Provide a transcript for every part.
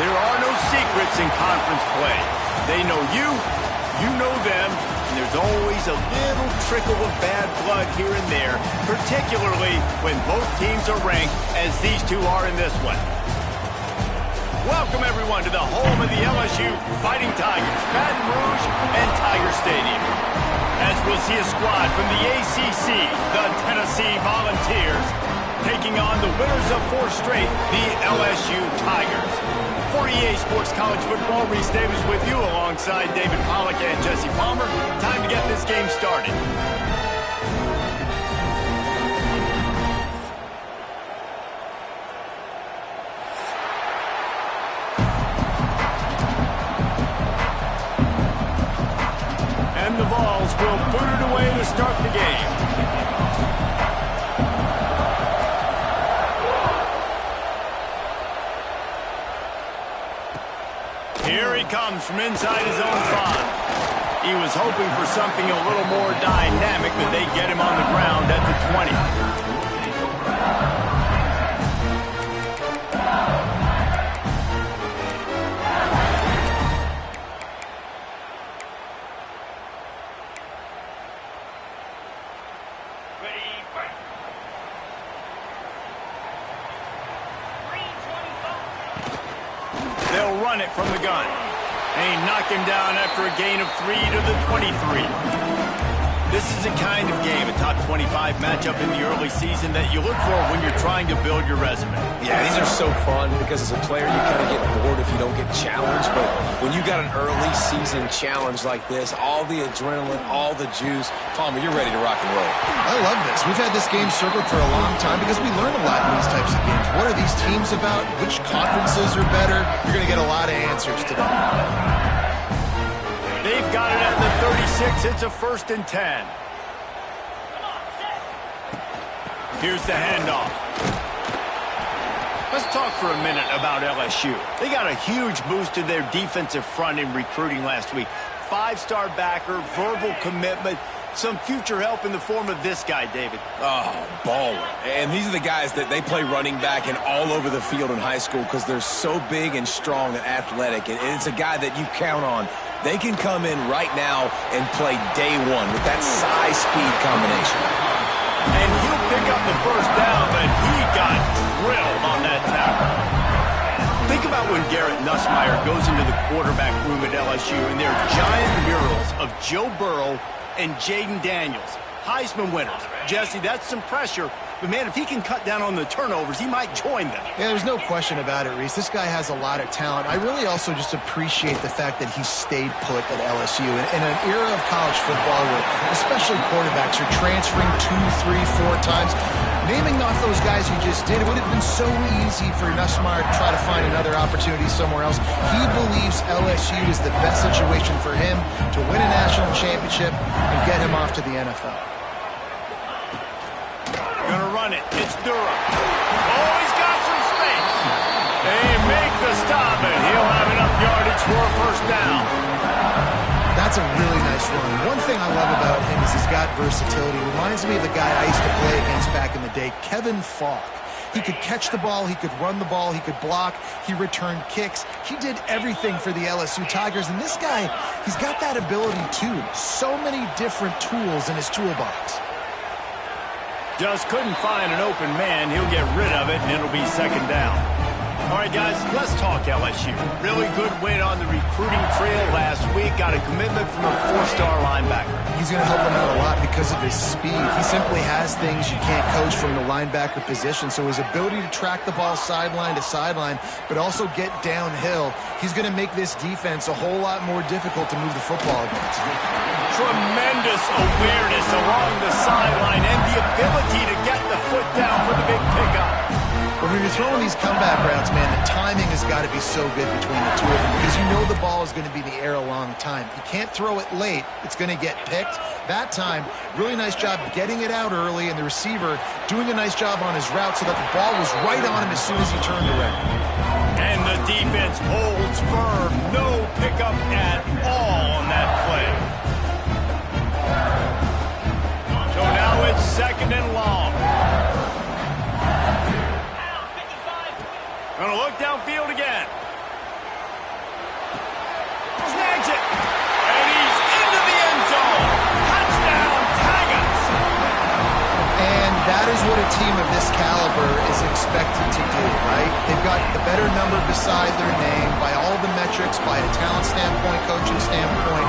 There are no secrets in conference play. They know you, you know them, and there's always a little trickle of bad blood here and there, particularly when both teams are ranked as these two are in this one. Welcome, everyone, to the home of the LSU Fighting Tigers, Baton Rouge and Tiger Stadium. As we'll see a squad from the ACC, the Tennessee Volunteers, taking on the winners of 4 straight, the LSU Tigers. For EA Sports College Football, Reese Davis with you alongside David Pollack and Jesse Palmer. Time to get this game started. And the Vols will boot it away to start the game. Here he comes from inside his own 5. He was hoping for something a little more dynamic, but they get him on the ground at the 20. They'll run it from the gun. And he knocked him down after a gain of 3 to the 23. This is the kind of game, a top 25 matchup in the early season that you look for when you're trying to build your resume. Yeah, these are so fun because as a player you kind of get bored if you don't get challenged. But when you got an early season challenge like this, all the adrenaline, all the juice, Palmer, you're ready to rock and roll. I love this. We've had this game circled for a long time because we learn a lot in these types of games. What are these teams about? Which conferences are better? You're going to get a lot of answers today. They've got it at the 36. It's a 1st and 10. Here's the handoff. Let's talk for a minute about LSU. They got a huge boost to their defensive front in recruiting last week. 5-star backer, verbal commitment, some future help in the form of this guy, David. Oh, baller. And these are the guys that they play running back and all over the field in high school because they're so big and strong and athletic. And it's a guy that you count on. They can come in right now and play day one with that size-speed combination. And he'll pick up the 1st down, but he got drilled on that tackle. Think about when Garrett Nussmeier goes into the quarterback room at LSU and there are giant murals of Joe Burrow and Jaden Daniels, Heisman winners. Jesse, that's some pressure. But, man, if he can cut down on the turnovers, he might join them. Yeah, there's no question about it, Reese. This guy has a lot of talent. I really also just appreciate the fact that he stayed put at LSU. In an era of college football where especially quarterbacks are transferring 2, 3, 4 times, naming off those guys you just did, it would have been so easy for Nussmeier to try to find another opportunity somewhere else. He believes LSU is the best situation for him to win a national championship and get him off to the NFL. Gonna run it. It's Durham. Oh, he's got some space. They make the stop, and he'll have enough yardage for a 1st down. That's a really nice run. One thing I love about him is he's got versatility. Reminds me of the guy I used to play against back in the day, Kevin Falk. He could catch the ball, he could run the ball, he could block, he returned kicks. He did everything for the LSU Tigers, and this guy, he's got that ability too. So many different tools in his toolbox. Just couldn't find an open man. He'll get rid of it, and it'll be 2nd down. All right, guys, let's talk LSU. Really good win on the recruiting trail last week. Got a commitment from a 4-star linebacker. He's going to help him out a lot because of his speed. He simply has things you can't coach from the linebacker position. So his ability to track the ball sideline to sideline, but also get downhill, he's going to make this defense a whole lot more difficult to move the football against. Tremendous awareness along the sideline and the ability to get the foot down for the big pickup. But when you're throwing these comeback routes, man, the timing has got to be so good between the two of them because you know the ball is going to be in the air a long time. You can't throw it late. It's going to get picked. That time, really nice job getting it out early, and the receiver doing a nice job on his route so that the ball was right on him as soon as he turned around. And the defense holds firm. No pickup at all on that play. So now it's 2nd and long. Gonna look downfield again. that is what a team of this caliber is expected to do, right? They've got the better number beside their name by all the metrics, by a talent standpoint, coaching standpoint.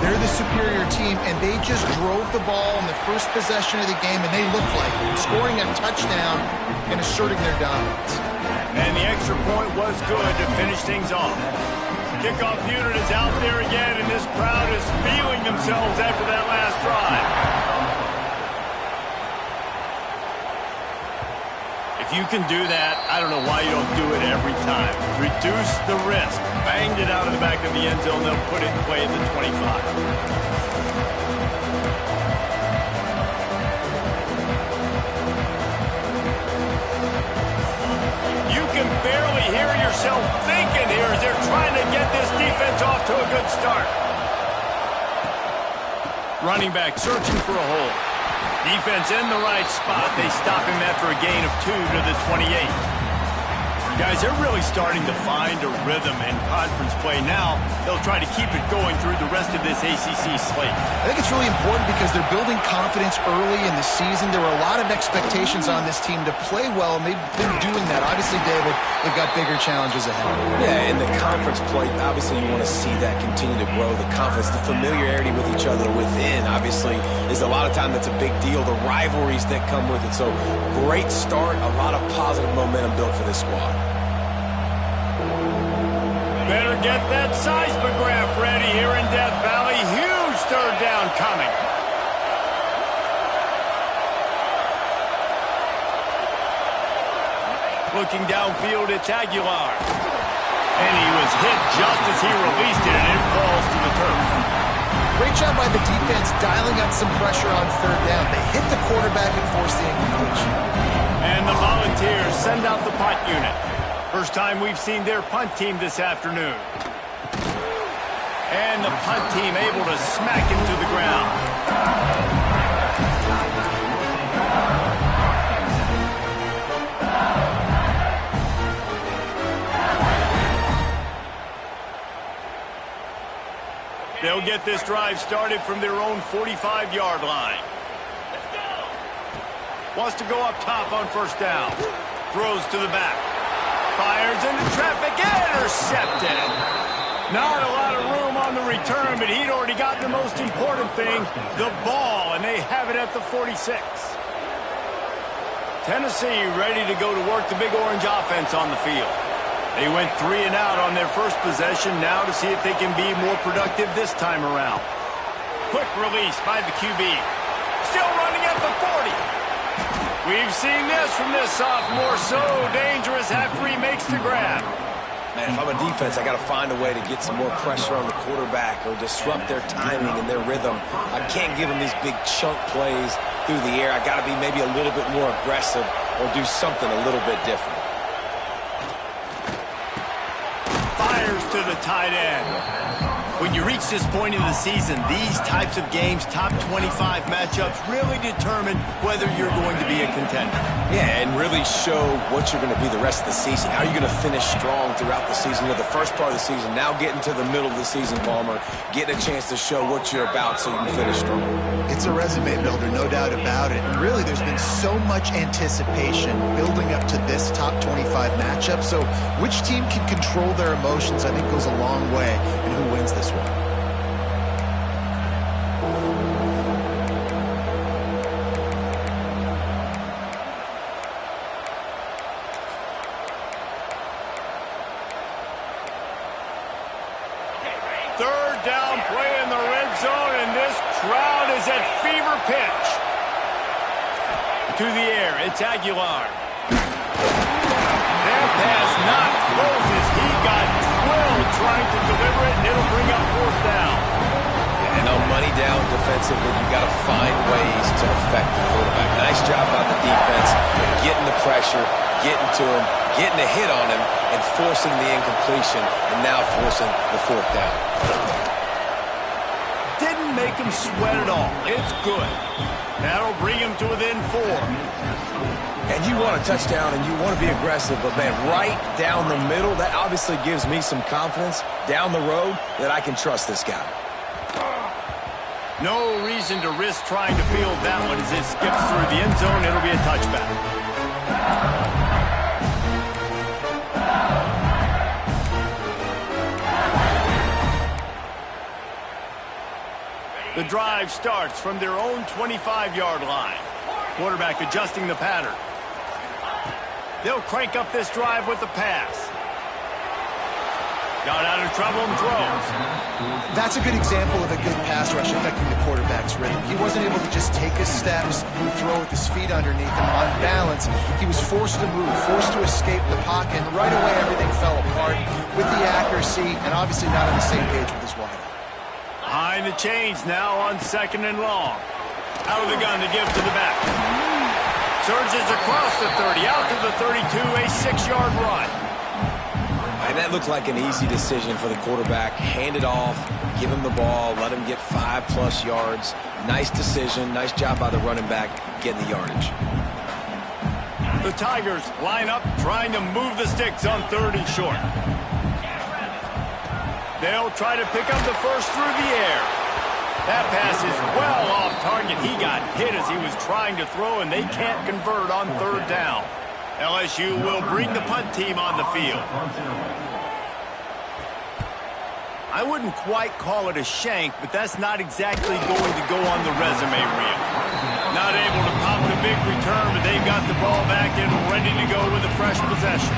They're the superior team, and they just drove the ball in the first possession of the game, and they looked like it, scoring a touchdown and asserting their dominance. And the extra point was good to finish things off. Kickoff unit is out there again, and this crowd is feeling themselves after that last drive. If you can do that, I don't know why you don't do it every time. Reduce the risk. Banged it out of the back of the end zone. They'll put it in play at the 25. You can barely hear yourself thinking here as they're trying to get this defense off to a good start. Running back searching for a hole. Defense in the right spot. They stop him after a gain of 2 to the 28. Guys, they're really starting to find a rhythm in conference play now. They'll try to keep it going through the rest of this ACC slate. I think it's really important because they're building confidence early in the season. There were a lot of expectations on this team to play well, and they've been doing that. Obviously, David, they've got bigger challenges ahead. Yeah, in the conference play, obviously you want to see that continue to grow. The confidence, the familiarity with each other within, obviously, is a lot of time that's a big deal. The rivalries that come with it. So, great start, a lot of positive momentum built for this squad. Better get that seismograph ready here in Death Valley. Huge third down coming. Looking downfield, it's Aguilar. And he was hit just as he released it, and it falls to the turf. Great job by the defense dialing up some pressure on third down. They hit the quarterback and forced the incompletion. And the Volunteers send out the punt unit. First time we've seen their punt team this afternoon. And the punt team able to smack him to the ground. They'll get this drive started from their own 45-yard line. Wants to go up top on first down. Throws to the back. Fires into traffic, intercepted. Not a lot of room on the return, but he'd already gotten the most important thing, the ball, and they have it at the 46. Tennessee ready to go to work the Big Orange offense on the field. They went 3 and out on their first possession, now to see if they can be more productive this time around. Quick release by the QB. Still running at the 40. We've seen this from this sophomore, so dangerous after he makes the grab. Man, if I'm a defense, I got to find a way to get some more pressure on the quarterback or disrupt their timing and their rhythm. I can't give them these big chunk plays through the air. I got to be maybe a little bit more aggressive or do something a little bit different. Fires to the tight end. When you reach this point in the season, these types of games, top 25 matchups, really determine whether you're going to be a contender. Yeah, and really show what you're going to be the rest of the season. How are you going to finish strong throughout the season? You know, the first part of the season, now getting to the middle of the season, Palmer, getting a chance to show what you're about so you can finish strong. It's a resume builder, no doubt about it. And really, there's been so much anticipation building up to this top 25 matchup. So which team can control their emotions, I think, goes a long way in who wins this one. Third down play in the red zone, and this crowd is at fever pitch. To the air, it's Aguilar. That pass not closes. He got drilled trying to deliver it, and it'll bring up fourth down. And on money down defensively, you got to find ways to affect the quarterback. Nice job by the defense, getting the pressure, getting to him, getting a hit on him, and forcing the incompletion, and now forcing the fourth down. Didn't make him sweat at all. It's good. That'll bring him to within 4. And you want a touchdown and you want to be aggressive, but man, right down the middle, that obviously gives me some confidence down the road that I can trust this guy. No reason to risk trying to field that one as it skips through the end zone. It'll be a touchback. The drive starts from their own 25-yard line. Quarterback adjusting the pattern. They'll crank up this drive with the pass. Got out of trouble and throws. That's a good example of a good pass rush affecting the quarterback's rhythm. He wasn't able to just take his steps and throw with his feet underneath him on balance. He was forced to move, forced to escape the pocket, and right away everything fell apart with the accuracy and obviously not on the same page with his wideout. Behind the chains now on 2nd and long. Out of the gun to give to the back. Surges across the 30, out to the 32, a 6-yard run. And that looked like an easy decision for the quarterback. Hand it off, give him the ball, let him get 5+ yards. Nice decision, nice job by the running back getting the yardage. The Tigers line up trying to move the sticks on 3rd and short. They'll try to pick up the first through the air. That pass is well off target. He got hit as he was trying to throw, and they can't convert on 3rd down. LSU will bring the punt team on the field. I wouldn't quite call it a shank, but that's not exactly going to go on the resume reel. Not able to pop the big return, but they've got the ball back and ready to go with a fresh possession.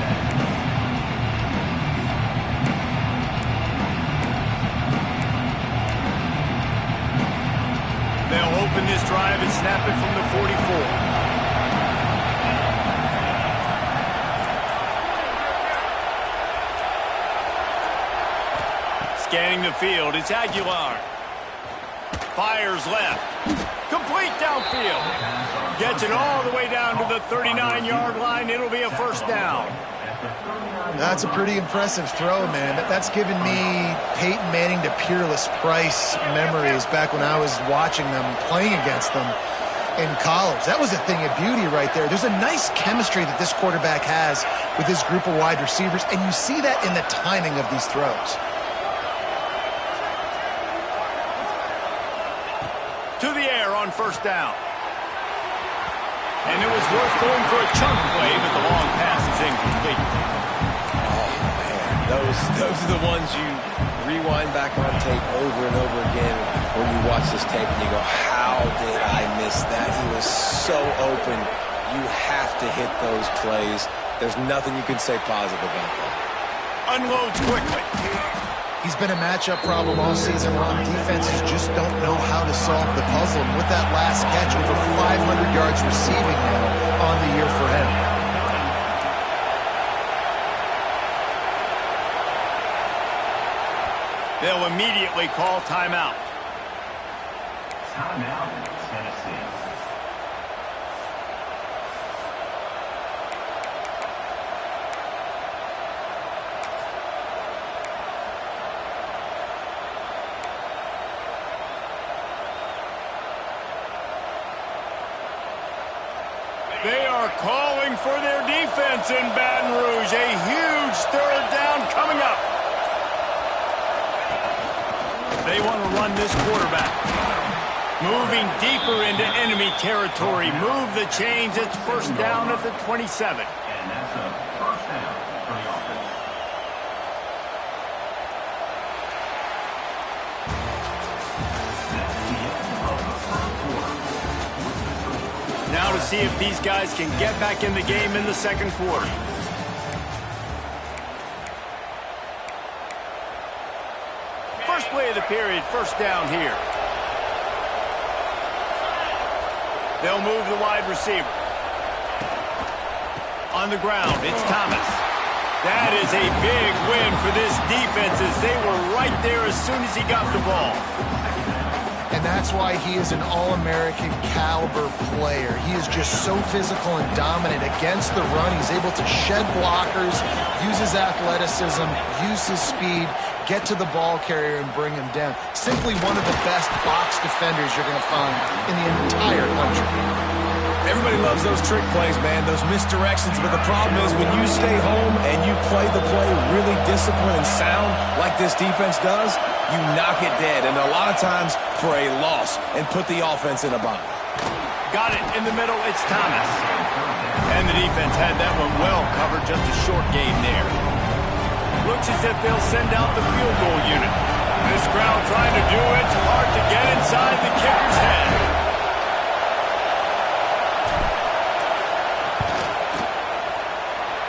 They'll open this drive and snap it from the 44. Scanning the field, it's Aguilar. Fires left. Complete downfield. Gets it all the way down to the 39-yard line. It'll be a first down. That's a pretty impressive throw, man. That's given me Peyton Manning to Peerless Price memories back when I was watching them, playing against them in college. That was a thing of beauty right there. There's a nice chemistry that this quarterback has with his group of wide receivers, and you see that in the timing of these throws. To the air on 1st down. And it was worth going for a chunk play, but the long pass is incomplete. Oh, man. Those are the ones you rewind back on tape over and over again when you watch this tape and you go, how did I miss that? He was so open. You have to hit those plays. There's nothing you can say positive about that. Unloads quickly. He's been a matchup problem all season long. Defenses just don't know how to solve the puzzle. And with that last catch, over 500 yards receiving now on the year for him. They'll immediately call timeout. Timeout, Tennessee. They are calling for their defense in Baton Rouge. A huge 3rd down coming up. They want to run this quarterback. Moving deeper into enemy territory. Move the chains. It's 1st down at the 27. And that's a 1st down for the offense. Now to see if these guys can get back in the game in the 2nd quarter. First play of the period, 1st down here. They'll move the wide receiver. On the ground, it's Thomas. That is a big win for this defense as they were right there as soon as he got the ball. And that's why he is an All-American caliber player. He is just so physical and dominant against the run. He's able to shed blockers, use his athleticism, use his speed, get to the ball carrier and bring him down. Simply one of the best box defenders you're going to find in the entire country. Everybody loves those trick plays, man, those misdirections, but the problem is when you stay home and you play the play really disciplined and sound like this defense does, you knock it dead, and a lot of times for a loss, and put the offense in a bind. Got it in the middle, it's Thomas. And the defense had that one well covered, just a short game there. Looks as if they'll send out the field goal unit. This crowd trying to do it's hard to get inside the kicker's head.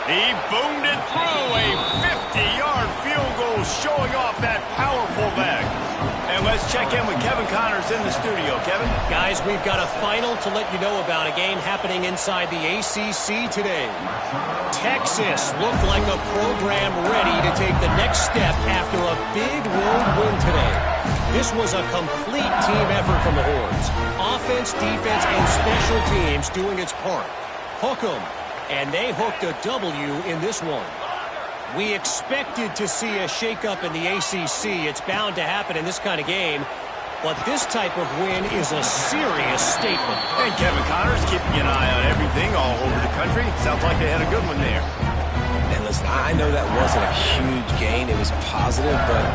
He boomed it through a 50-yard field goal, showing off that powerful leg. And let's check in with Kevin Connors in the studio. Kevin? Guys, we've got a final to let you know about, a game happening inside the ACC today. Texas looked like a program ready to take the next step after a big road win today. This was a complete team effort from the Horns. Offense, defense, and special teams doing its part. Hook 'em. And they hooked a W in this one. We expected to see a shakeup in the ACC. It's bound to happen in this kind of game. But this type of win is a serious statement. And Kevin Connors keeping an eye on everything all over the country. Sounds like they had a good one there. And listen, I know that wasn't a huge gain. It was positive, but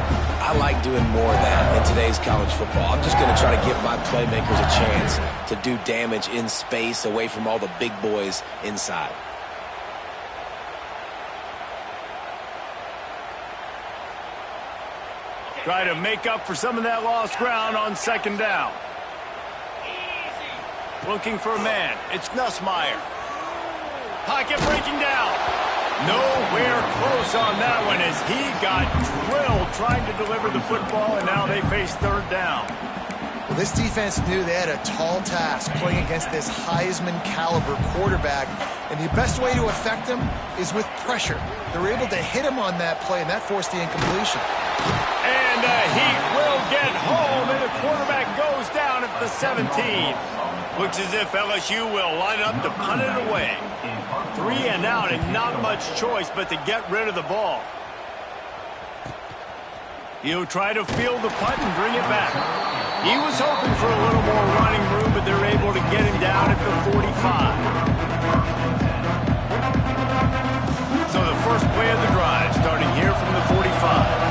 I like doing more of that in today's college football. I'm just going to try to give my playmakers a chance to do damage in space away from all the big boys inside. Try to make up for some of that lost ground on second down. Looking for a man. It's Nussmeier. Pocket breaking down. Nowhere close on that one as he got drilled trying to deliver the football, and now they face third down. Well, this defense knew they had a tall task playing against this Heisman-caliber quarterback, and the best way to affect him is with pressure. They were able to hit him on that play, and that forced the incompletion. And he will get home, and the quarterback goes down at the 17. Looks as if LSU will line up to punt it away. 3 and out, and not much choice but to get rid of the ball. He'll try to field the punt and bring it back. He was hoping for a little more running room, but they're able to get him down at the 45. So the first play of the drive starting here from the 45.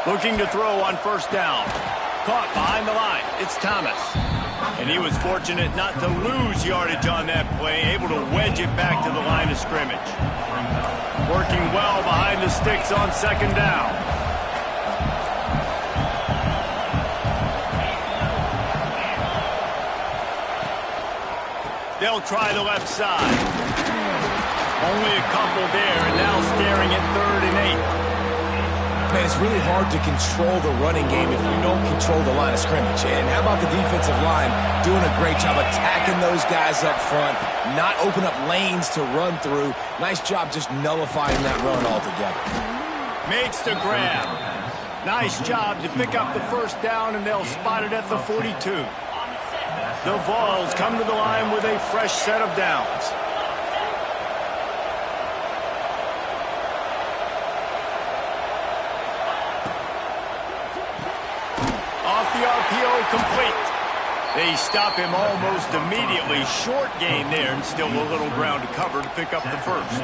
Looking to throw on first down. Caught behind the line. It's Thomas. And he was fortunate not to lose yardage on that play, able to wedge it back to the line of scrimmage. Working well behind the sticks on second down. They'll try the left side. Only a couple there, and now staring at 3rd and 8. Man, it's really hard to control the running game if you don't control the line of scrimmage. And how about the defensive line doing a great job attacking those guys up front, not open up lanes to run through. Nice job just nullifying that run altogether. Makes the grab. Nice job to pick up the first down, and they'll spot it at the 42. The Vols come to the line with a fresh set of downs. The RPO complete. They stop him almost immediately. Short gain there, and still a little ground to cover to pick up the first.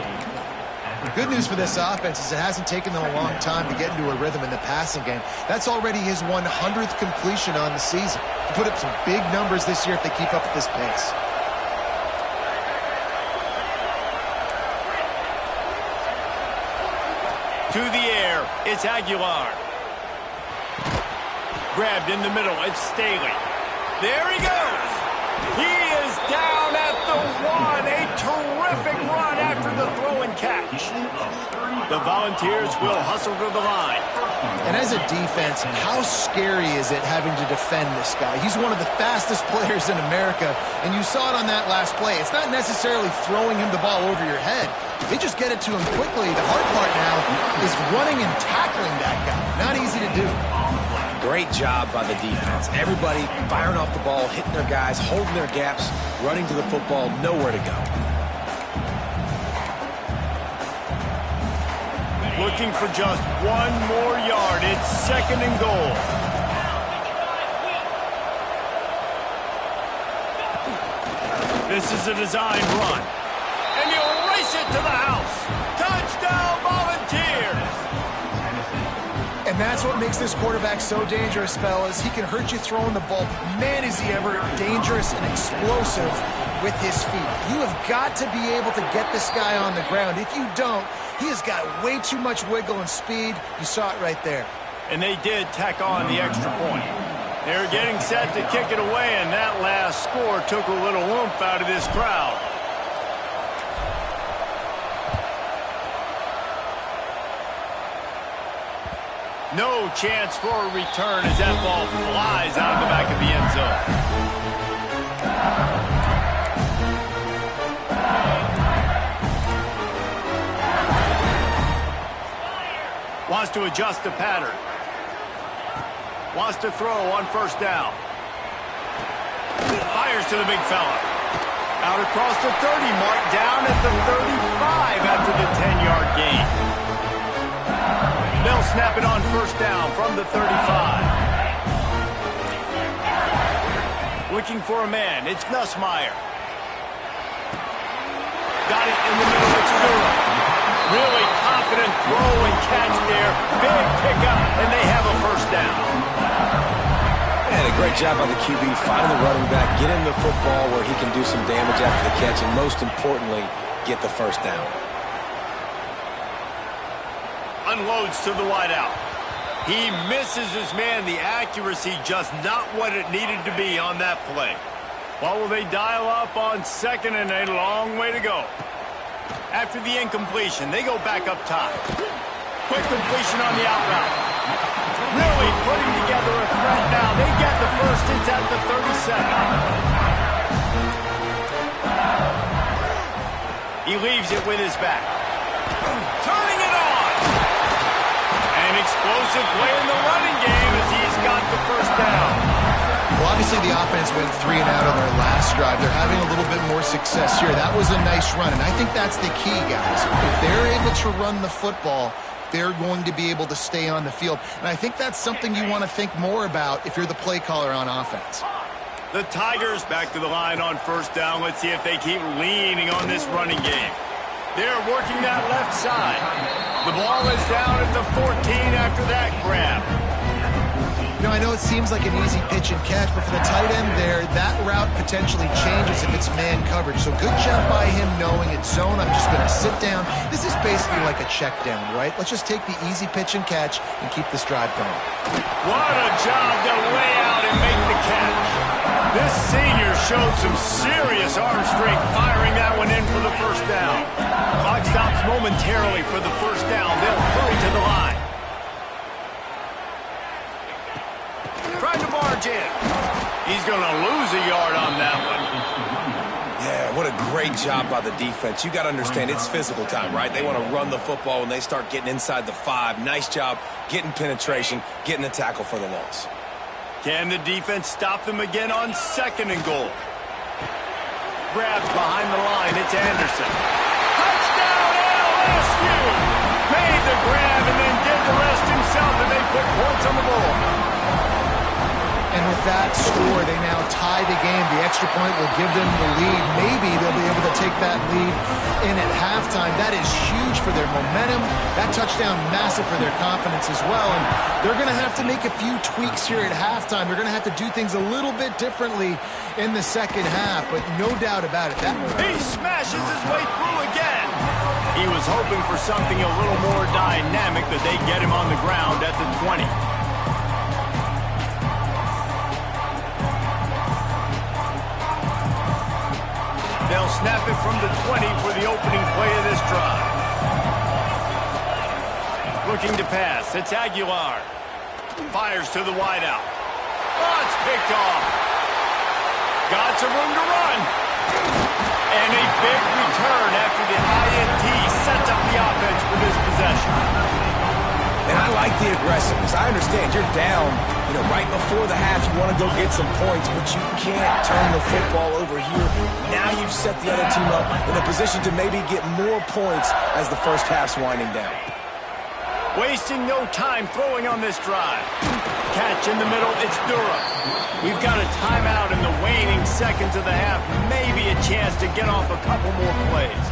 The good news for this offense is it hasn't taken them a long time to get into a rhythm in the passing game. That's already his 100th completion on the season. To put up some big numbers this year if they keep up at this pace. To the air, it's Aguilar. Grabbed in the middle, it's Staley. There he goes. He is down at the 1. A terrific run after the throw and catch. The Volunteers will hustle to the line. And as a defense, how scary is it having to defend this guy? He's one of the fastest players in America, and you saw it on that last play. It's not necessarily throwing him the ball over your head. They just get it to him quickly. The hard part now is running and tackling that guy. Not easy to do. Great job by the defense. Everybody firing off the ball, hitting their guys, holding their gaps, running to the football, nowhere to go. Looking for just one more yard. It's 2nd and goal. This is a design run. And he'll race it to the house. Touchdown, Volunteers! And that's what makes this quarterback so dangerous, fellas. He can hurt you throwing the ball. Man, is he ever dangerous and explosive with his feet. You have got to be able to get this guy on the ground. If you don't, he has got way too much wiggle and speed. You saw it right there. And they did tack on the extra point. They were getting set to kick it away, and that last score took a little oomph out of this crowd. No chance for a return as that ball flies out of the back of the end zone. Wants to adjust the pattern. Wants to throw on 1st down. Fires to the big fella. Out across the 30 mark, down at the 35 after the 10-yard gain. They'll snap it on 1st down from the 35. Looking for a man. It's Nussmeier. Got it in the middle. It's Durham. Really confident throw and catch there. Big pickup, and they have a 1st down. And a great job by the QB finding the running back, get him the football where he can do some damage after the catch, and most importantly, get the 1st down. Unloads to the wideout. He misses his man. The accuracy just not what it needed to be on that play. What will they dial up on 2nd and a long way to go? After the incompletion, they go back up top. Quick completion on the out route. Really putting together a threat now. They get the 1st. It's at the 37. He leaves it with his back. Turning it on. An explosive play in the running game as he's got the 1st down. Well, obviously the offense went 3 and out on their last drive. They're having a little bit more success here. That was a nice run, and I think that's the key, guys. If they're able to run the football, they're going to be able to stay on the field. And I think that's something you want to think more about if you're the play caller on offense. The Tigers back to the line on 1st down. Let's see if they keep leaning on this running game. They're working that left side. The ball is down at the 14 after that grab. You know, I know it seems like an easy pitch and catch, but for the tight end there, that route potentially changes if it's man coverage. So good job by him knowing it's zone. I'm just going to sit down. This is basically like a check down, right? Let's just take the easy pitch and catch and keep this drive going. What a job to lay out and make the catch. This senior showed some serious arm strength firing that one in for the 1st down. Clock stops momentarily for the 1st down. They'll hurry to the line. Trying to barge in. He's going to lose a yard on that one. Yeah, what a great job by the defense. You got to understand, it's physical time, right? They want to run the football when they start getting inside the 5. Nice job getting penetration, getting the tackle for the loss. Can the defense stop them again on 2nd and goal? Grabs behind the line. It's Anderson. Touchdown, LSU! Made the grab and then did the rest himself, and they put points on the board. And with that score, they now tie the game. The extra point will give them the lead. Maybe they'll be able to take that lead in at halftime. That is huge for their momentum. That touchdown, massive for their confidence as well. And they're going to have to make a few tweaks here at halftime. They're going to have to do things a little bit differently in the 2nd half, but no doubt about it. He smashes his way through again. He was hoping for something a little more dynamic, but they get him on the ground at the 20. They'll snap it from the 20 for the opening play of this drive. Looking to pass. It's Aguilar. Fires to the wideout. Oh, it's picked off. Got some room to run. And a big return after the INT sets up the offense for this possession. And I like the aggressiveness. I understand you're down, right before the half. You want to go get some points, but you can't turn the football over here. Now you've set the other team up in a position to maybe get more points as the 1st half's winding down. Wasting no time throwing on this drive. Catch in the middle, it's Durham. We've got a timeout in the waning seconds of the half. Maybe a chance to get off a couple more plays.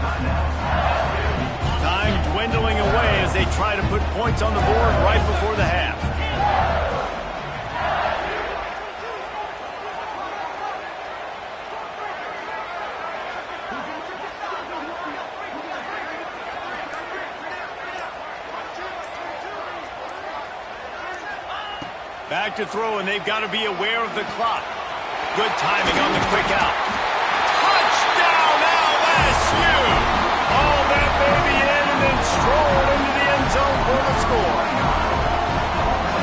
Time dwindling away as they try to put points on the board right before the half. Back to throw, and they've got to be aware of the clock. Good timing on the quick out. Touchdown, LSU! All that baby in and then stroll into the end zone for the score.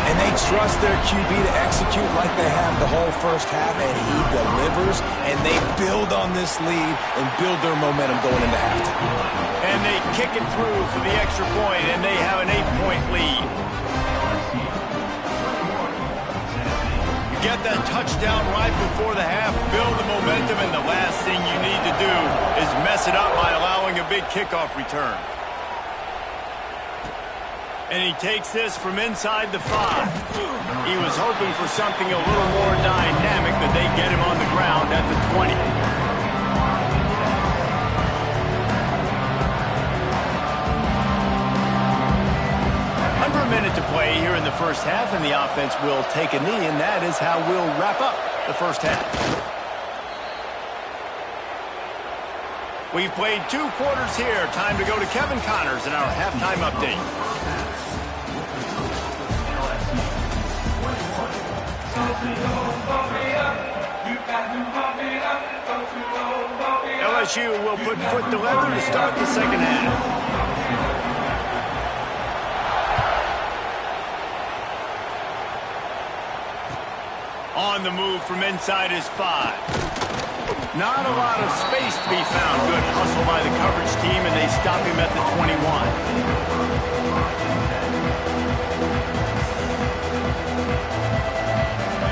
And they trust their QB to execute like they have the whole first half, and he delivers, and they build on this lead and build their momentum going into halftime. And they kick it through for the extra point, and they have an 8-point lead. Get that touchdown right before the half, build the momentum, and the last thing you need to do is mess it up by allowing a big kickoff return. And he takes this from inside the 5. He was hoping for something a little more dynamic, but they get him on the ground at the 20. Under a minute to play here in the first half, and the offense will take a knee, and that is how we'll wrap up the first half. We've played 2 quarters here. Time to go to Kevin Connors in our halftime update. LSU will put foot to leather to start the second half. On the move from inside his 5. Not a lot of space to be found. Good hustle by the coverage team, and they stop him at the 21.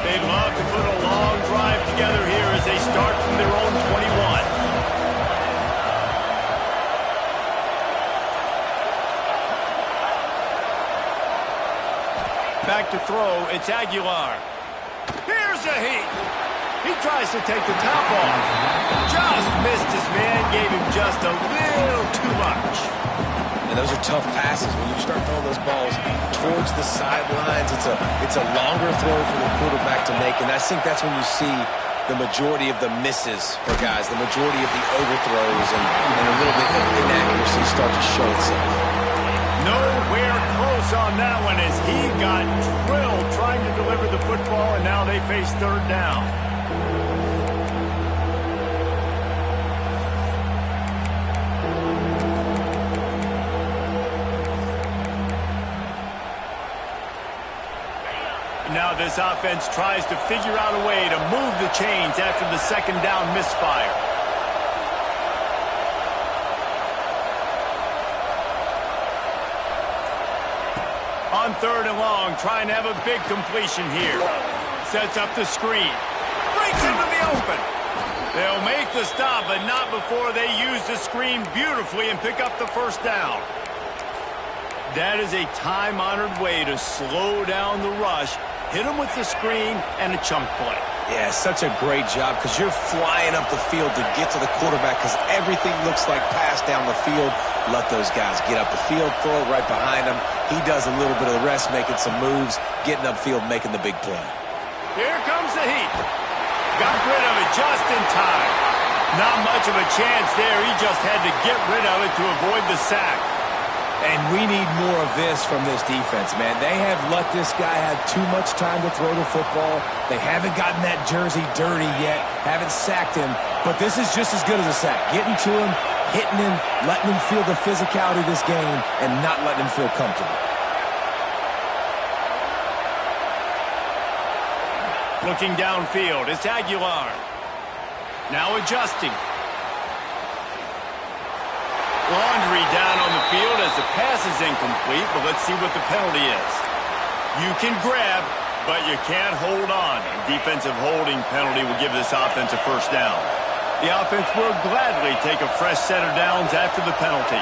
They'd love to put a long drive together here as they start from their own 21. Back to throw, it's Aguilar. Here's a heat. He tries to take the top off. Just missed his man, gave him just a little too much. And those are tough passes. When you start throwing those balls towards the sidelines, it's a longer throw for the quarterback to make. And I think that's when you see the majority of the misses for guys, the majority of the overthrows and a little bit of inaccuracy start to show itself. Nowhere close on that one as he got drilled trying to deliver the football, and now they face third down. Now this offense tries to figure out a way to move the chains after the second down misfire. On third and long, trying to have a big completion here. Sets up the screen. Breaks into the open. They'll make the stop, but not before they use the screen beautifully and pick up the first down. That is a time-honored way to slow down the rush, hit them with the screen, and a chunk play. Yeah, such a great job because you're flying up the field to get to the quarterback because everything looks like pass down the field. Let those guys get up the field, throw it right behind him. He does a little bit of the rest, making some moves, getting upfield, making the big play. Here comes the heat. Got rid of it just in time. Not much of a chance there. He just had to get rid of it to avoid the sack. And we need more of this from this defense, man. They have let this guy have too much time to throw the football. They haven't gotten that jersey dirty yet, haven't sacked him. But this is just as good as a sack. Getting to him, hitting him, letting him feel the physicality of this game, and not letting him feel comfortable. Looking downfield, it's Aguilar. Now adjusting. Laundry down on the field as the pass is incomplete, but let's see what the penalty is. You can grab, but you can't hold on. A defensive holding penalty will give this offense a first down. The offense will gladly take a fresh set of downs after the penalty.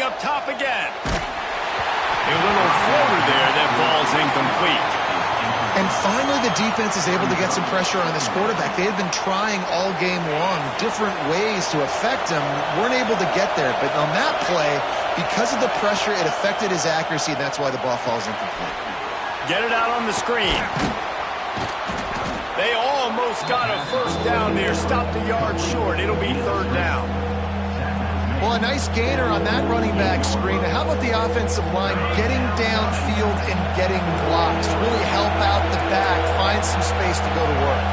up top again. A little floater there that falls incomplete. And finally, the defense is able to get some pressure on this quarterback. They had been trying all game long different ways to affect him. Weren't able to get there. But on that play, because of the pressure, it affected his accuracy, and that's why the ball falls incomplete. Get it out on the screen. They almost got a first down there. Stopped a yard short. It'll be third down. Well, a nice gainer on that running back screen. How about the offensive line getting downfield and getting blocks? Really help out the back, find some space to go to work.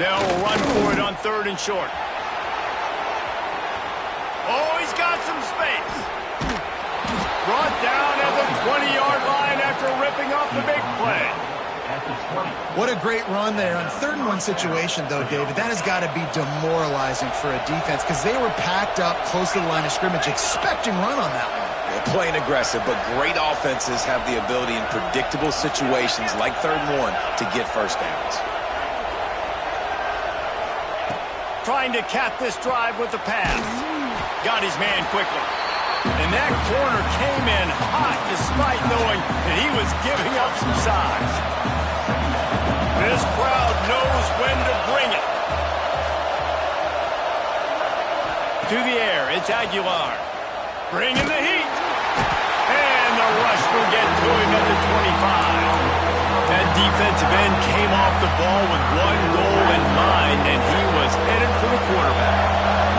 They'll run for it on third and short. Oh, he's got some space. Brought down at the 20-yard line after ripping off the big play. What a great run there. On 3rd-and-1 situation, though, David, that has got to be demoralizing for a defense because they were packed up close to the line of scrimmage, expecting run on that one. They're playing aggressive, but great offenses have the ability in predictable situations like 3rd and 1 to get first downs. Trying to cap this drive with the pass. Got his man quickly. And that corner came in hot despite knowing that he was giving up some size. This crowd knows when to bring it. To the air, it's Aguilar. Bringing the heat. And the rush will get to him at the 25. That defensive end came off the ball with one goal in mind, and he was headed for the quarterback.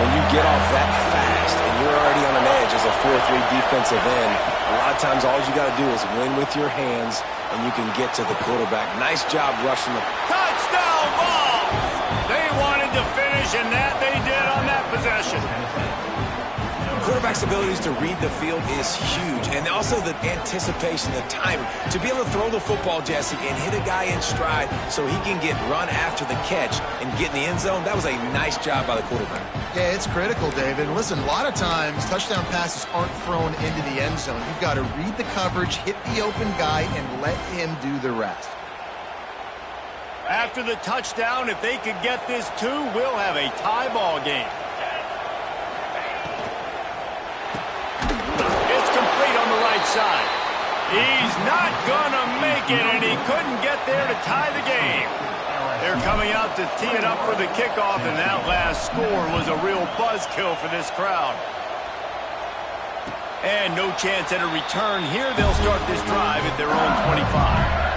When you get off that fast and you're already on an edge as a 4-3 defensive end, a lot of times all you got to do is win with your hands and you can get to the quarterback. Nice job rushing the... Touchdown ball! They wanted to finish, and that they did on that possession. Quarterback's abilities to read the field is huge, and also the anticipation, the timing. To be able to throw the football, Jesse, and hit a guy in stride so he can get run after the catch and get in the end zone, that was a nice job by the quarterback. Yeah, it's critical, David. And listen, a lot of times touchdown passes aren't thrown into the end zone. You've got to read the coverage, hit the open guy, and let him do the rest. After the touchdown, if they could get this too, we'll have a tie ball game. It's complete on the right side. He's not gonna make it, and he couldn't get there to tie the game. They're coming out to tee it up for the kickoff, and that last score was a real buzzkill for this crowd. And no chance at a return here. They'll start this drive at their own 25.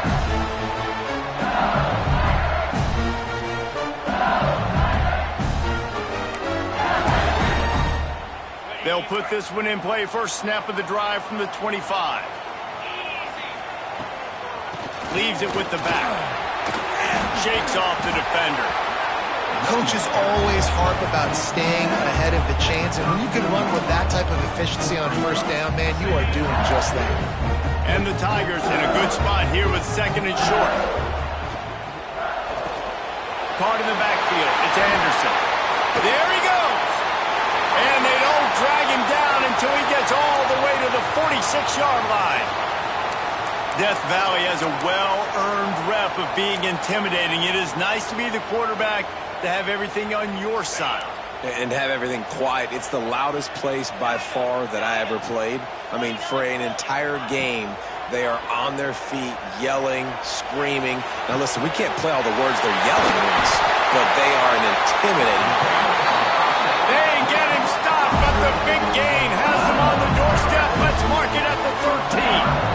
They'll put this one in play. First snap of the drive from the 25. Leaves it with the back. Shakes off the defender. Coaches always harp about staying ahead of the chains, and when you can run with that type of efficiency on first down, man, you are doing just that. And the Tigers in a good spot here with 2nd and short. Caught in the backfield. It's Anderson. There he goes. And they don't drag him down until he gets all the way to the 46-yard line. Death Valley has a well-earned rep of being intimidating. It is nice to be the quarterback, to have everything on your side. And have everything quiet. It's the loudest place by far that I ever played. I mean, for an entire game, they are on their feet, yelling, screaming. Now listen, we can't play all the words they're yelling at us, but they are an intimidating crowd. They ain't get him stopped, but the big gain has them on the doorstep. Let's mark it at the 13.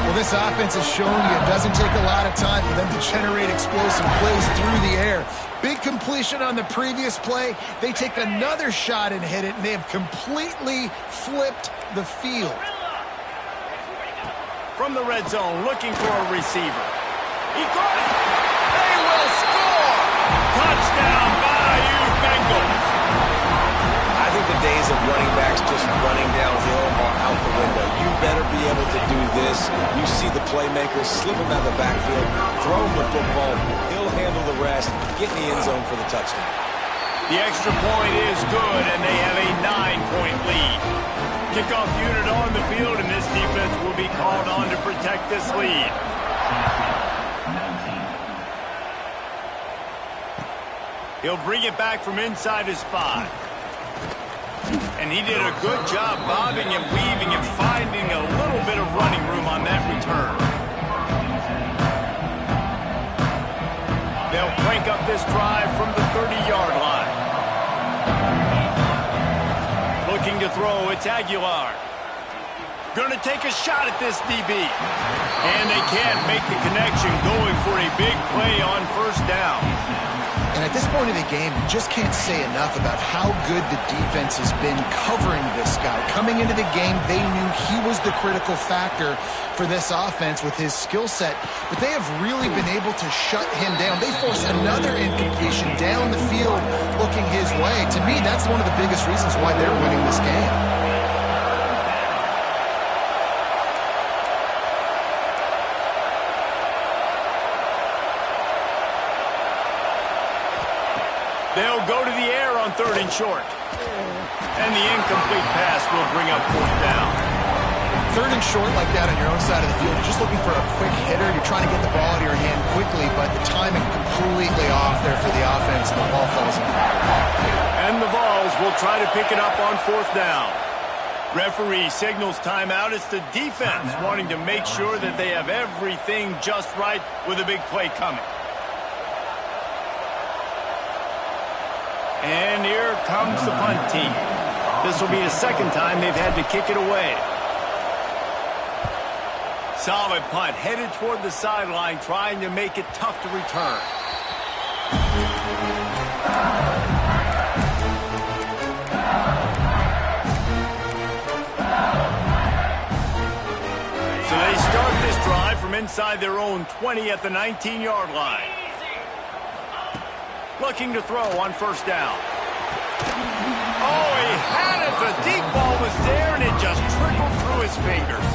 Well, this offense has shown you it doesn't take a lot of time for them to generate explosive plays through the air. Big completion on the previous play. They take another shot and hit it, and they have completely flipped the field. From the red zone, looking for a receiver. He caught it. They will score. Touchdown, Bayou Bengals. I think the days of running backs just running downhill are out the window. You better be able to do this. You see the playmakers slip him out of the backfield, throw him the football, he'll handle the rest, get in the end zone for the touchdown. The extra point is good, and they have a 9-point lead. Kickoff unit on the field, and this defense will be called on to protect this lead. He'll bring it back from inside his 5. And he did a good job bobbing and weaving and finding a little bit of running room on that return. They'll crank up this drive from the 30-yard line. Looking to throw, it's Aguilar. Going to take a shot at this DB. And they can't make the connection, going for a big play on first down. And at this point in the game, you just can't say enough about how good the defense has been covering this guy. Coming into the game, they knew he was the critical factor for this offense with his skill set, but they have really been able to shut him down. They force another incompletion down the field looking his way. To me, that's one of the biggest reasons why they're winning this game. They'll go to the air on 3rd and short. And the incomplete pass will bring up 4th down. 3rd and short like that on your own side of the field, you're just looking for a quick hitter. You're trying to get the ball out of your hand quickly, but the timing completely off there for the offense, and the ball falls in. And the Vols will try to pick it up on 4th down. Referee signals timeout. It's the defense wanting to make sure that they have everything just right with a big play coming. And here comes the punt team. This will be the second time they've had to kick it away. Solid punt, headed toward the sideline, trying to make it tough to return. So they start this drive from inside their own 20 at the 19-yard line. Looking to throw on first down. Oh, he had it. The deep ball was there, and it just trickled through his fingers.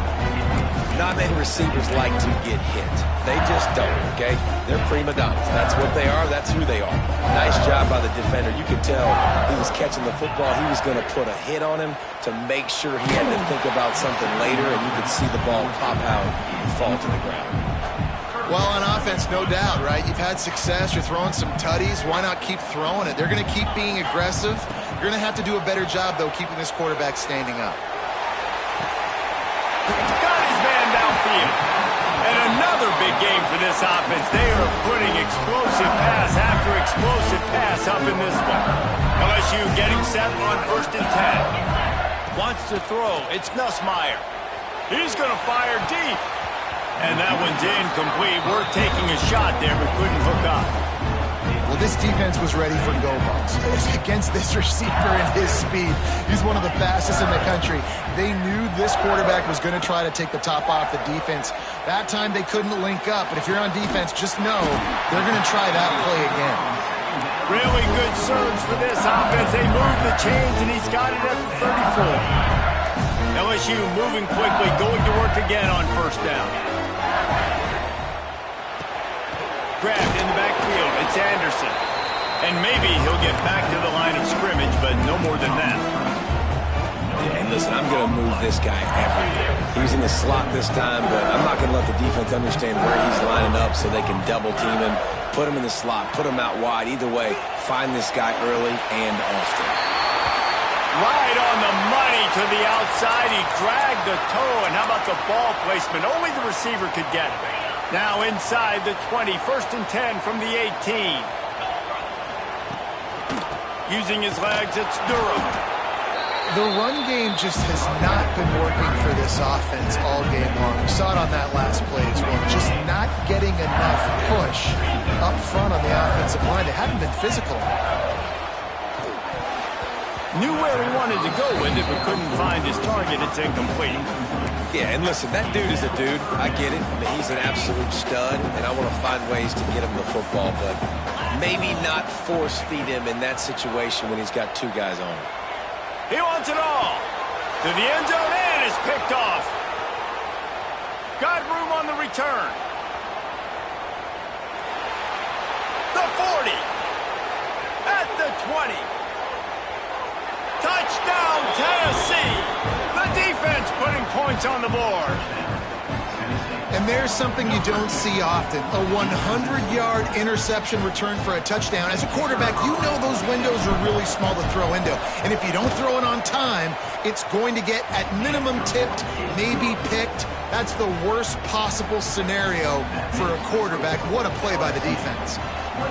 Not many receivers like to get hit. They just don't, okay? They're prima donnas. That's what they are. That's who they are. Nice job by the defender. You could tell he was catching the football. He was going to put a hit on him to make sure he had to think about something later, and you could see the ball pop out and fall to the ground. Well, on offense, no doubt, right? You've had success. You're throwing some tutties. Why not keep throwing it? They're going to keep being aggressive. You're going to have to do a better job, though, keeping this quarterback standing up. Got his man downfield. And another big game for this offense. They are putting explosive pass after explosive pass up in this one. LSU getting set on 1st and 10. Wants to throw. It's Nussmeier. He's going to fire deep. And that one's incomplete. We're taking a shot there, but couldn't hook up. Well, this defense was ready for go balls. Against this receiver and his speed, he's one of the fastest in the country. They knew this quarterback was going to try to take the top off the defense. That time they couldn't link up, but if you're on defense, just know they're going to try that play again. Really good surge for this offense. They move the chains, and he's got it at the 34. LSU moving quickly, going to work again on first down. Grabbed in the backfield. It's Anderson. And maybe he'll get back to the line of scrimmage, but no more than that. Yeah, and listen, I'm going to move this guy everywhere. He's in the slot this time, but I'm not going to let the defense understand where he's lining up so they can double team him, put him in the slot, put him out wide. Either way, find this guy early and often. Right on the money to the outside. He dragged the toe, and how about the ball placement? Only the receiver could get it. Now inside the 20, 1st and 10 from the 18. Using his legs, it's Durham. The run game just has not been working for this offense all game long. We saw it on that last play as well. Just not getting enough push up front on the offensive line. They haven't been physical. Knew where he wanted to go with it, but couldn't find his target. It's incomplete. Yeah, and listen, that dude is a dude. I get it. I mean, he's an absolute stud, and I want to find ways to get him the football, but maybe not force feed him in that situation when he's got 2 guys on him. He wants it all. To the end zone, and is picked off. Got room on the return. The 40. At the 20. Touchdown, Tennessee. The defense putting points on the board. And there's something you don't see often, a 100-yard interception return for a touchdown. As a quarterback, you know those windows are really small to throw into. And if you don't throw it on time, it's going to get at minimum tipped, maybe picked. That's the worst possible scenario for a quarterback. What a play by the defense.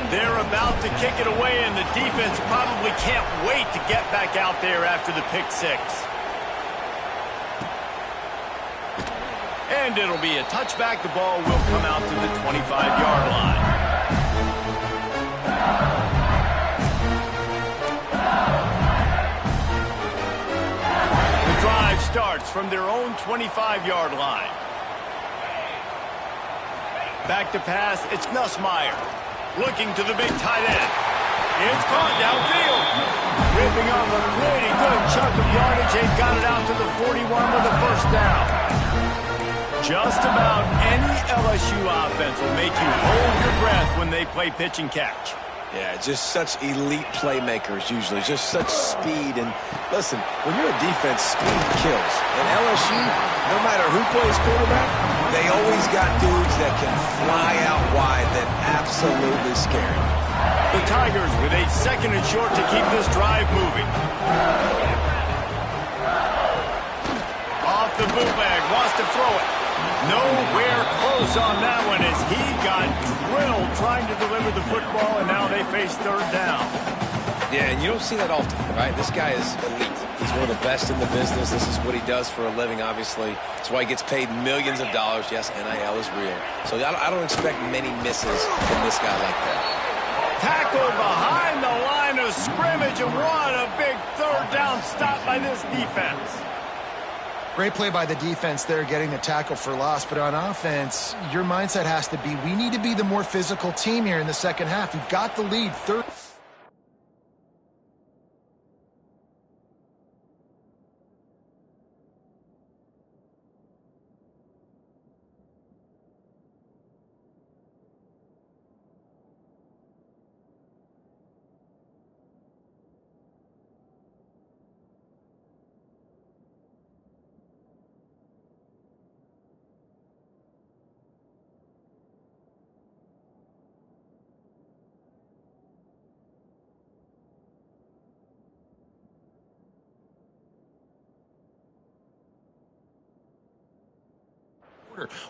They're about to kick it away, and the defense probably can't wait to get back out there after the pick six. And it'll be a touchback. The ball will come out to the 25-yard line. The drive starts from their own 25-yard line. Back to pass, it's Nussmeier. Looking to the big tight end. It's caught downfield. Ripping off a pretty good chunk of yardage. They've got it out to the 41 with a first down. Just about any LSU offense will make you hold your breath when they play pitch and catch. Yeah, just such elite playmakers usually, just such speed. And listen, when you're a defense, speed kills. And LSU, no matter who plays quarterback, they always got dudes that can fly out wide that absolutely scare you. The Tigers with a second and short to keep this drive moving. Off the bootleg, wants to throw it. Nowhere close on that one as he got drilled trying to deliver the football, and now they face third down. Yeah, and you don't see that often, right? This guy is elite. He's one of the best in the business. This is what he does for a living, obviously. That's why he gets paid millions of dollars. Yes, NIL is real. So I don't expect many misses from this guy like that. Tackle behind the line of scrimmage, and what a big third down stop by this defense. Great play by the defense there, getting the tackle for loss. But on offense, your mindset has to be, we need to be the more physical team here in the second half. You've got the lead. Third.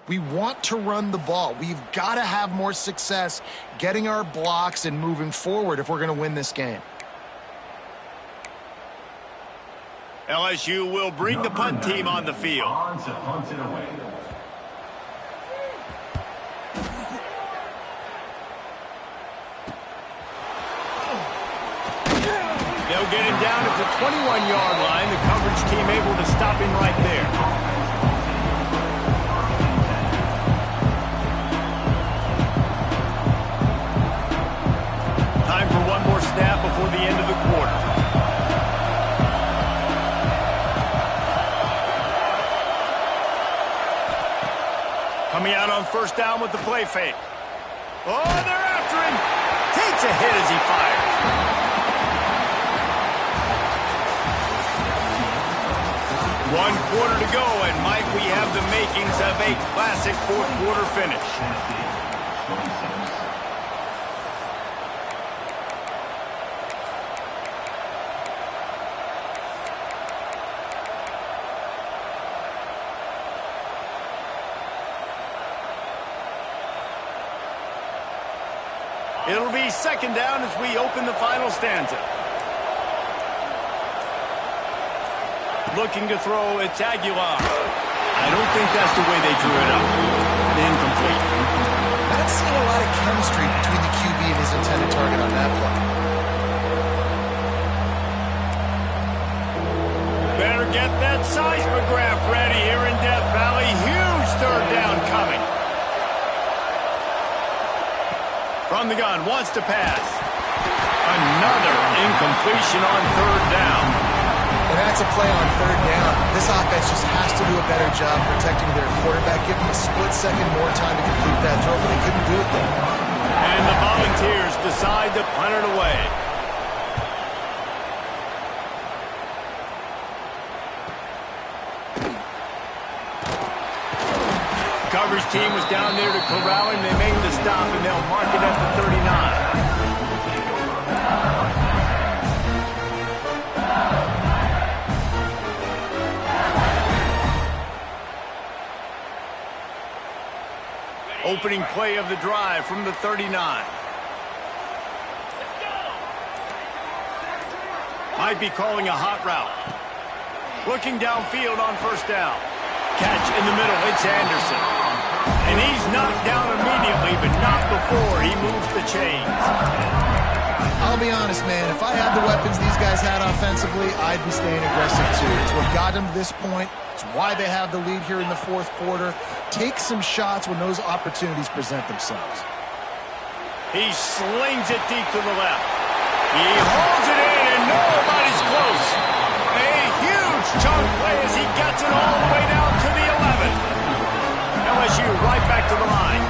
We want to run the ball. We've got to have more success getting our blocks and moving forward if we're going to win this game. LSU will bring the punt team on the field. On to punt it away. They'll get him down at the 21-yard line. The coverage team able to stop him right there. Time for one more snap before the end of the quarter. Coming out on first down with the play fake. Oh, they're after him. Takes a hit as he fires. One quarter to go, and Mike, we have the makings of a classic fourth quarter finish. It'll be second down as we open the final stanza. Looking to throw, it's Aguilar. I don't think that's the way they drew it up. Incomplete. Not seeing a lot of chemistry between the QB and his intended target on that play. Better get that seismograph ready here in Death Valley. Huge third down coming. From the gun, wants to pass. Another incompletion on third down. And that's a play on third down. This offense just has to do a better job protecting their quarterback. Give them a split second more time to complete that throw, but they couldn't do it there. And the Volunteers decide to punt it away. coverage team was down there to corral him. They made the stop, and they'll mark it at the 39. Opening play of the drive from the 39. Might be calling a hot route. Looking downfield on first down. Catch in the middle. It's Anderson. And he's knocked down immediately, but not before he moves the chains. I'll be honest, man. If I had the weapons these guys had offensively, I'd be staying aggressive too. It's what got them to this point. It's why they have the lead here in the fourth quarter. Take some shots when those opportunities present themselves. He slings it deep to the left. He holds it in, and nobody's close. A huge chunk play as he gets it all the way down to the 11. LSU right back to the line.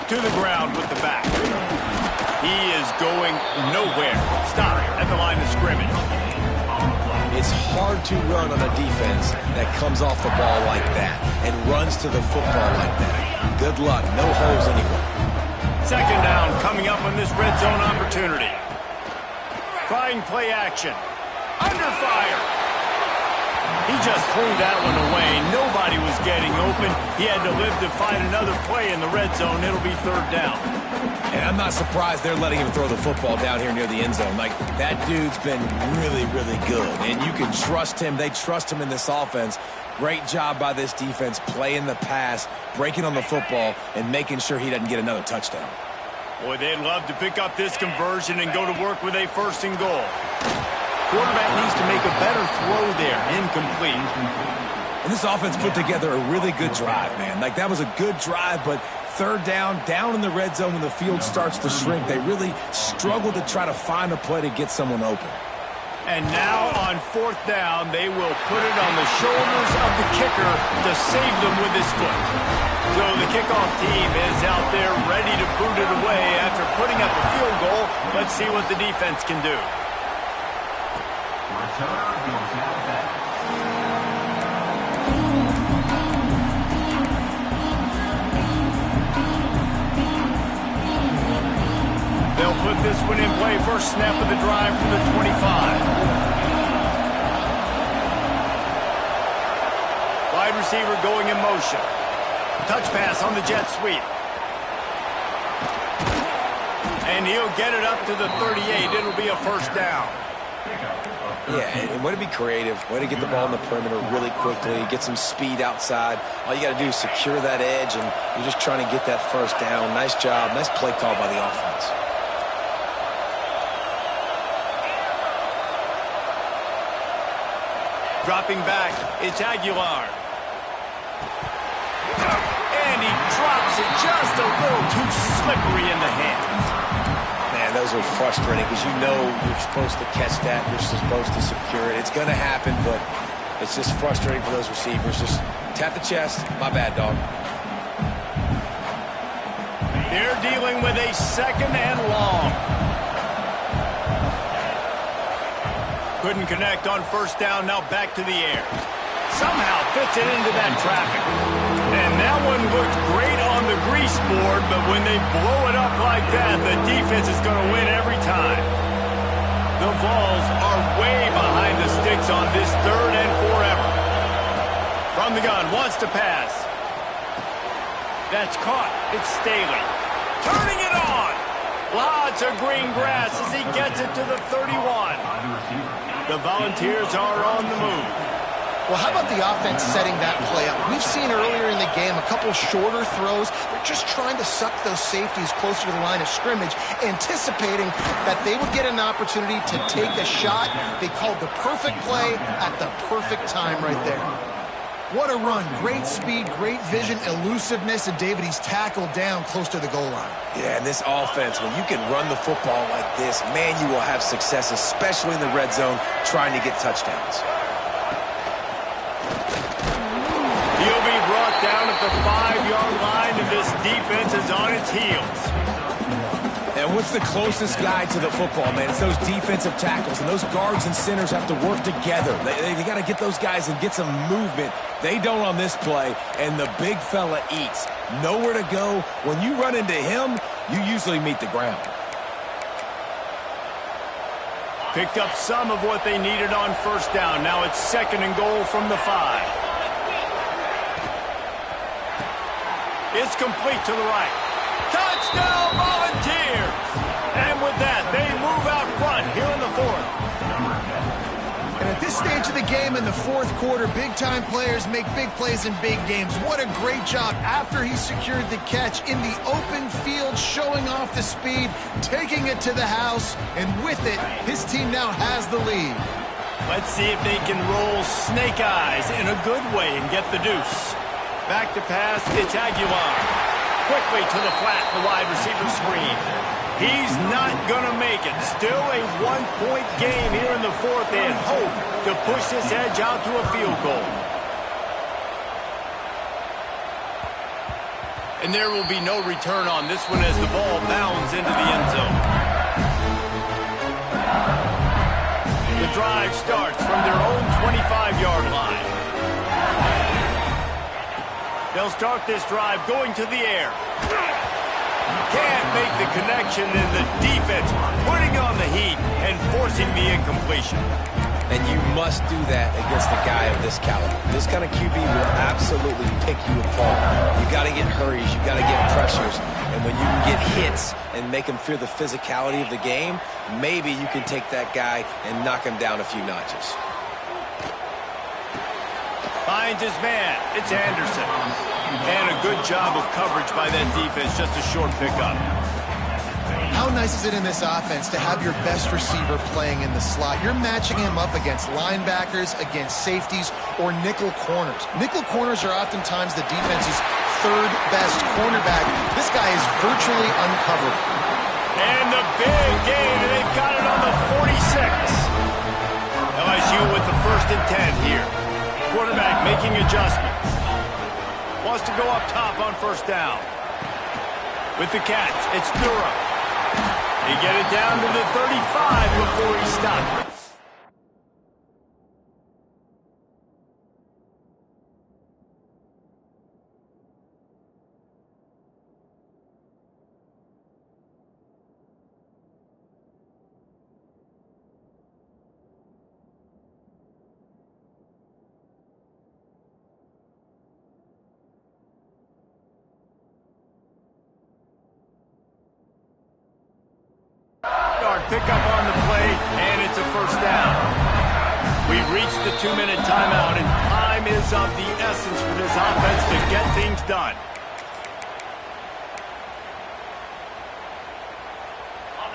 To the ground with the back. He is going nowhere. Stop at the line of scrimmage. It's hard to run on a defense that comes off the ball like that and runs to the football like that. Good luck. No holes anywhere. Second down coming up on this red zone opportunity. Trying play action. Under fire. He just threw that one away. Nobody was getting open. He had to live to find another play in the red zone. It'll be third down. And I'm not surprised they're letting him throw the football down here near the end zone. Like, that dude's been really, really good. And you can trust him. They trust him in this offense. Great job by this defense playing the pass, breaking on the football, and making sure he doesn't get another touchdown. Boy, they'd love to pick up this conversion and go to work with a first and goal. Quarterback needs to make a better throw there. Incomplete. And this offense put together a really good drive, man. Like, that was a good drive, but third down in the red zone when the field starts to shrink, they really struggle to try to find a play to get someone open. And now on fourth down, they will put it on the shoulders of the kicker to save them with his foot. So the kickoff team is out there ready to boot it away after putting up a field goal. Let's see what the defense can do. They'll put this one in play. First snap of the drive from the 25. Wide receiver going in motion. Touch pass on the jet sweep. And he'll get it up to the 38. It'll be a first down. Yeah, and way to be creative. Way to get the ball in the perimeter really quickly. Get some speed outside. All you got to do is secure that edge, and you're just trying to get that first down. Nice job. Nice play call by the offense. Dropping back, it's Aguilar. And he drops it just a little too slippery in the hands. Man, those are frustrating because you know you're supposed to catch that. You're supposed to secure it. It's going to happen, but it's just frustrating for those receivers. Just tap the chest. My bad, dog. They're dealing with a second and long. Couldn't connect on first down, now back to the air. Somehow fits it into that traffic. And that one looked great on the grease board, but when they blow it up like that, the defense is going to win every time. The Vols are way behind the sticks on this third and forever. From the gun, wants to pass. That's caught. It's Staley. Turning it on. Lots of green grass as he gets it to the 31. The Volunteers are on the move. Well, how about the offense setting that play up? We've seen earlier in the game a couple shorter throws. They're just trying to suck those safeties closer to the line of scrimmage, anticipating that they would get an opportunity to take a shot. They called the perfect play at the perfect time right there. What a run. Great speed, great vision, elusiveness, and David, he's tackled down close to the goal line. Yeah, and this offense, when you can run the football like this, man, you will have success, especially in the red zone, trying to get touchdowns. He'll be brought down at the 5-yard line, and this defense is on its heels. And what's the closest guy to the football, man? It's those defensive tackles, and those guards and centers have to work together. They got to get those guys and get some movement. They don't on this play, and the big fella eats. Nowhere to go. When you run into him, you usually meet the ground. Picked up some of what they needed on first down. Now it's 2nd and goal from the 5. It's complete to the right. Touchdown, Volunteers! And with that, they move out front here in the 4th. And at this stage of the game in the 4th quarter, big-time players make big plays in big games. What a great job after he secured the catch in the open field, showing off the speed, taking it to the house, and with it, his team now has the lead. Let's see if they can roll snake eyes in a good way and get the deuce. Back to pass, it's Aguilar. Quickly to the flat, the wide receiver screen. He's not going to make it. Still a 1-point game here in the 4th. They had hope to push this edge out to a field goal. And there will be no return on this one as the ball bounds into the end zone. The drive starts from their own 25-yard line. They'll start this drive going to the air. Can't make the connection, and the defense putting on the heat and forcing the incompletion. And you must do that against a guy of this caliber. This kind of QB will absolutely pick you apart. You got to get hurries. You got to get pressures. And when you can get hits and make him fear the physicality of the game, maybe you can take that guy and knock him down a few notches. Finds his man. It's Anderson. And a good job of coverage by that defense. Just a short pickup. How nice is it in this offense to have your best receiver playing in the slot? You're matching him up against linebackers, against safeties, or nickel corners. Nickel corners are oftentimes the defense's 3rd best cornerback. This guy is virtually uncoverable. And the big gain, and they've got it on the 46. LSU with the 1st and 10 here. Quarterback making adjustments. Wants to go up top on first down. With the catch, it's Durham. They get it down to the 35 before he stopped. Pick up on the play, and it's a first down. We've reached the 2-minute timeout, and time is of the essence for this offense to get things done.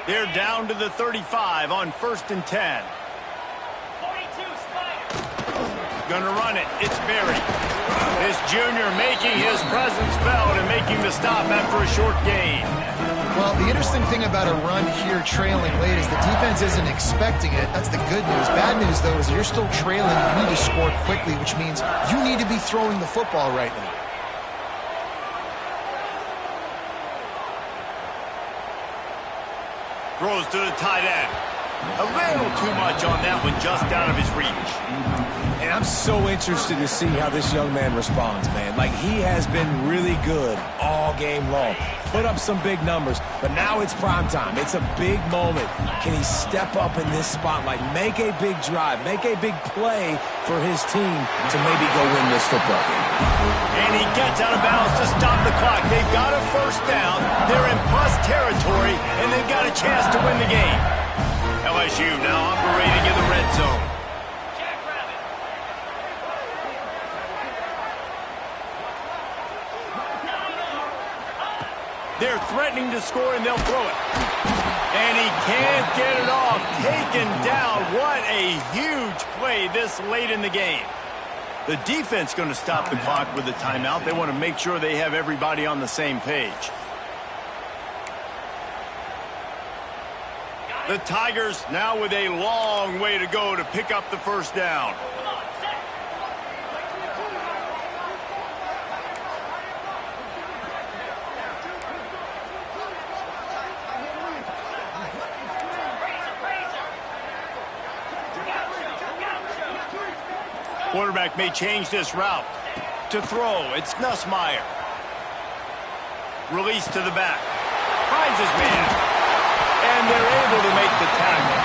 They're down to the 35 on 1st and 10. Gonna run it. It's Berry. This junior making his presence felt and making the stop after a short gain. Well, the interesting thing about a run here trailing late is the defense isn't expecting it. That's the good news. Bad news, though, is you're still trailing. You need to score quickly, which means you need to be throwing the football right now. Throws to the tight end. A little too much on that one, just out of his reach. And I'm so interested to see how this young man responds, man. Like, he has been really good all game long. Put up some big numbers, but now it's prime time. It's a big moment. Can he step up in this spotlight, make a big drive, make a big play for his team to maybe go win this football game? And he gets out of bounds to stop the clock. They've got a first down. They're in plus territory, and they've got a chance to win the game. LSU now operating in the red zone. They're threatening to score, and they'll throw it. And he can't get it off. Taken down. What a huge play this late in the game. The defense going to stop the clock with a timeout. They want to make sure they have everybody on the same page. The Tigers now with a long way to go to pick up the first down. quarterback may change this route. To throw, it's Nussmeier. Release to the back. Finds his man. And they're able to make the tackle.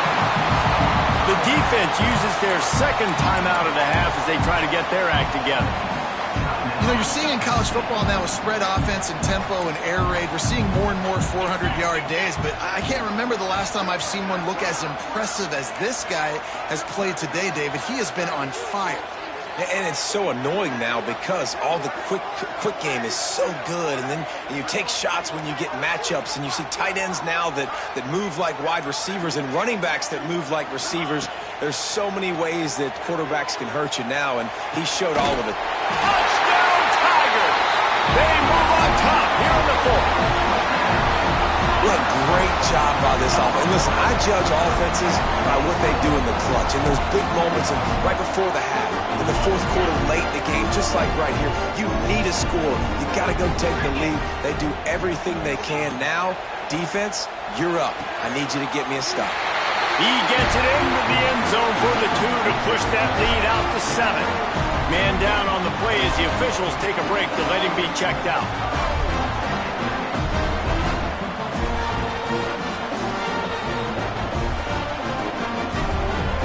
The defense uses their second timeout of the half as they try to get their act together. You know, you're seeing in college football now with spread offense and tempo and air raid, we're seeing more and more 400-yard days, but I can't remember the last time I've seen one look as impressive as this guy has played today, David. He has been on fire. And it's so annoying now because all the quick game is so good, and then you take shots when you get matchups, and you see tight ends now that move like wide receivers and running backs that move like receivers. There's so many ways that quarterbacks can hurt you now, and he showed all of it. Touchdown, Tigers! They move on top here in the fourth. What a great job by this offense. And listen, I judge offenses by what they do in the clutch. In those big moments and right before the half, in the fourth quarter, late in the game, just like right here, you need a score. You got to go take the lead. They do everything they can. Now, defense, you're up. I need you to get me a stop. He gets it into the end zone for the 2 to push that lead out to 7. Man down on the play as the officials take a break to let him be checked out.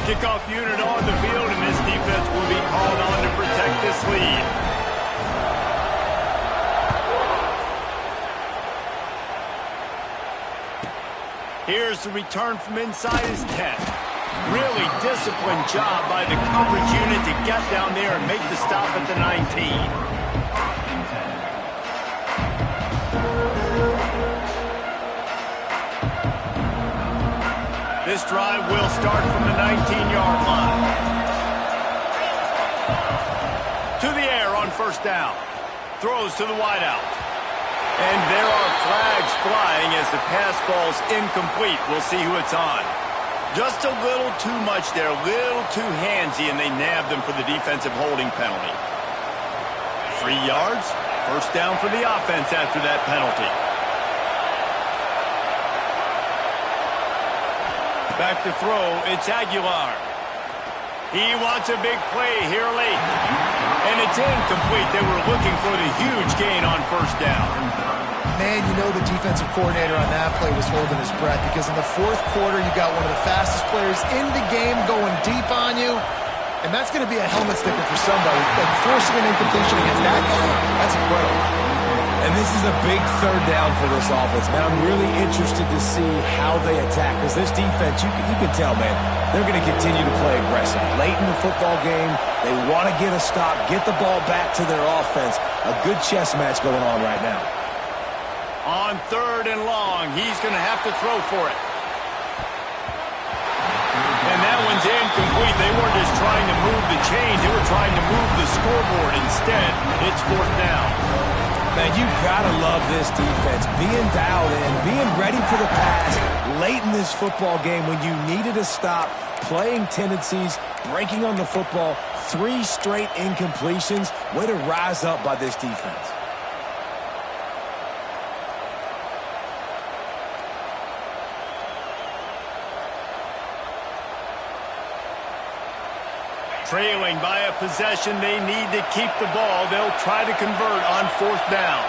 Kickoff unit on the field, and this defense will be called on to protect this lead. Here's the return from inside his 10. Really disciplined job by the coverage unit to get down there and make the stop at the 19. This drive will start from the 19-yard line. To the air on first down. Throws to the wideout. And there are flags flying as the pass falls incomplete. We'll see who it's on. Just a little too much there, a little too handsy, and they nabbed them for the defensive holding penalty. 3 yards, first down for the offense after that penalty. Back to throw, it's Aguilar. He wants a big play here late. And it's incomplete. They were looking for the huge gain on first down. Man, you know the defensive coordinator on that play was holding his breath because in the fourth quarter, you got one of the fastest players in the game going deep on you. And that's going to be a helmet sticker for somebody. But forcing an incompletion against that guy, that's incredible. And this is a big third down for this offense, man. I'm really interested to see how they attack. Because this defense, you can tell, man, they're going to continue to play aggressive. Late in the football game, they want to get a stop, get the ball back to their offense. A good chess match going on right now. On 3rd and long, he's going to have to throw for it. And that one's incomplete. They weren't just trying to move the chains. They were trying to move the scoreboard. Instead, it's 4th down. Man, you gotta love this defense. Being dialed in, being ready for the pass late in this football game when you needed a stop, playing tendencies, breaking on the football, 3 straight incompletions. Way to rise up by this defense. Trailing by a possession, they need to keep the ball. They'll try to convert on 4th down.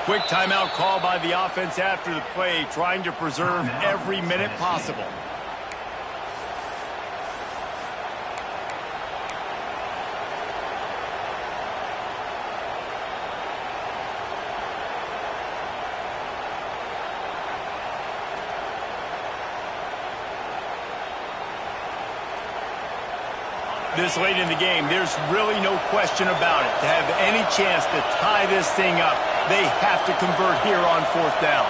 Quick timeout call by the offense after the play, trying to preserve every minute possible. This late in the game, there's really no question about it. To have any chance to tie this thing up, they have to convert here on 4th down.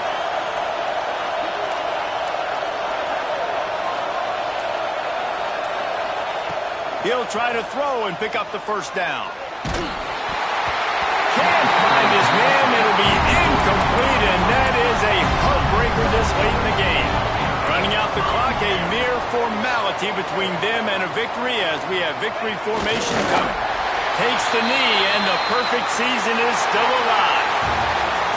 He'll try to throw and pick up the first down. Can't find his man. It'll be incomplete, and that is a heartbreaker this late in the game. Running out the clock, a mere formality between them and a victory as we have victory formation coming. Takes the knee, and the perfect season is still alive.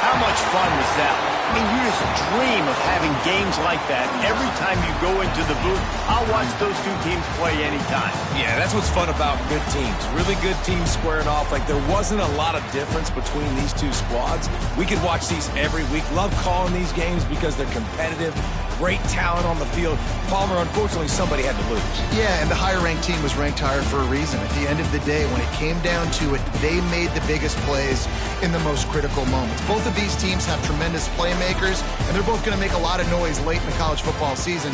How much fun was that? I mean, you just dream of having games like that. Every time you go into the booth, I'll watch those two teams play anytime. Yeah, that's what's fun about good teams. Really good teams squaring off. Like, there wasn't a lot of difference between these two squads. We could watch these every week. Love calling these games because they're competitive. Great talent on the field. Palmer, unfortunately, somebody had to lose. Yeah, and the higher-ranked team was ranked higher for a reason. At the end of the day, when it came down to it, they made the biggest plays in the most critical moments. Both of these teams have tremendous playmakers, and they're both going to make a lot of noise late in the college football season.